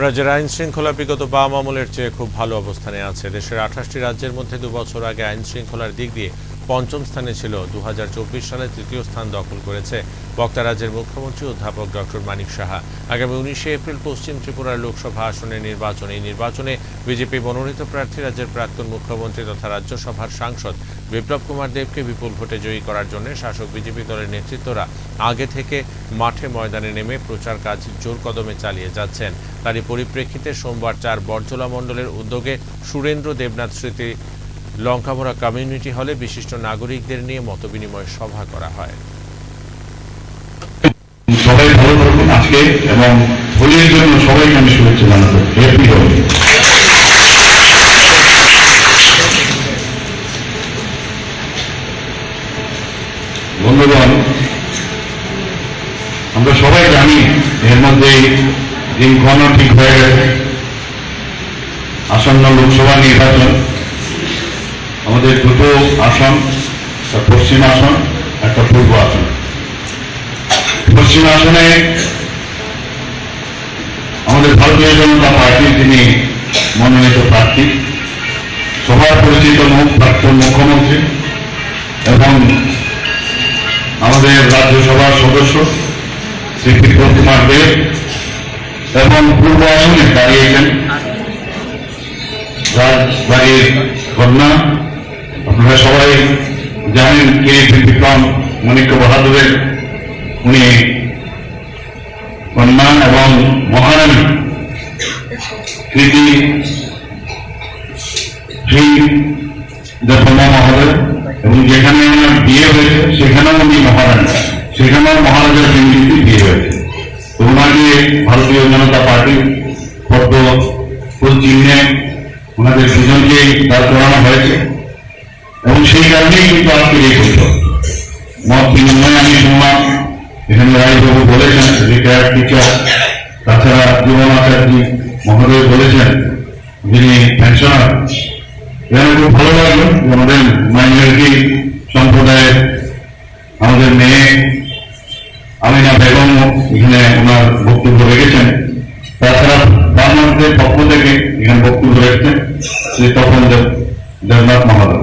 রাজ্যের আইন শৃঙ্খলা বিগত বাম আমলের চেয়ে খুব ভালো অবস্থানে আছে। দেশের 28টি রাজ্যের মধ্যে 2 বছর আগে আইন শৃঙ্খলার দিক দিয়ে পঞ্চম স্থানে ছিল, 2024 সালে তৃতীয় স্থান দখল করেছে বক্তা রাজ্যের মুখ্যমন্ত্রী অধ্যাপক ডক্টর মানিক সাহা। আগামী 19শে এপ্রিল পশ্চিম ত্রিপুরার লোকসভা আসনের নির্বাচন। এই নির্বাচনে বিজেপি মনোনীত প্রার্থী রাজ্যের প্রাক্তন মুখ্যমন্ত্রী তথা রাজ্যসভার সাংসদ বিপ্লব কুমার দেবকে বিপুল ভোটে জয়ী করার জন্য শাসক বিজেপি দলের নেতৃত্বরা আগে থেকে মাঠে ময়দানে নেমে প্রচার কাজ জোর কদমে চালিয়ে যাচ্ছেন। তারই পরিপ্রেক্ষিতে সোমবার 4 বরজলা মণ্ডলের উদ্যোগে সুরেন্দ্র দেবনাথ স্মৃতি লঙ্কামোড়া কমিউনিটি হলে বিশিষ্ট নাগরিকদের নিয়ে মতবিনিময় সভা করা হয়। সবাই ভালো থাকুন আজকে, এবং হোলির জন্য সবাইকে আমি শুভেচ্ছা জানাবো। হ্যাপি হোলি। বন্ধুগণ, আমরা সবাই জানি এর মধ্যে দিনক্ষণ ঠিক হয়ে গেছে। আসন্ন লোকসভা নির্বাচন, আমাদের দুটো আসন, একটা পশ্চিম আসন, একটা পূর্ব আসন। পশ্চিম আসনে আমাদের ভারতীয় জনতা পার্টির যিনি মনোনীত প্রার্থী, সবার পরিচিত মুখ প্রাক্তন মুখ্যমন্ত্রী এবং আমাদের রাজ্যসভার সদস্য শ্রী বিপ্লব কুমার দেব, এবং পূর্ব আসনে দাঁড়িয়েছেন রাজবাড়ির কন্যা, আপনারা সবাই জানেন কে বিক্রম মানিক্য বাহাদুরের উনি কন্যা এবং মহারানী কৃতি শ্রী দর্পণা মহোদয়, এবং যেখানে ওনার বিয়ে হয়েছে সেখানেও উনি মহারানী, সেখানেও মহারাজার বিন্দুতে বিয়ে হয়েছে। তো ওনাকে ভারতীয় জনতা পার্টির পদ্ম ফুল চিহ্নে ওনাদের দুজনকেই দাঁড় করানো হয়েছে, এবং সেই কারণেই কিন্তু আজকে এই বৈঠক। মত বিনিময়ে আমি শুনলাম এখানে রায়বাবু বলেছেন, রিটায়ার্ড টিচার, তাছাড়া জীবন আচার্য মহোদয় বলেছেন যিনি পেনশনার। এখানে খুব ভালো লাগলো আমাদের মাইনরিটি সম্প্রদায়ের আমাদের মেয়ে আমিনা বেগম এখানে ওনার বক্তব্য রেখেছেন। তাছাড়া বাংলাদেশের পক্ষ থেকে এখানে বক্তব্য রেখেছেন শ্রী তপন দেবনাথ মহোদয়।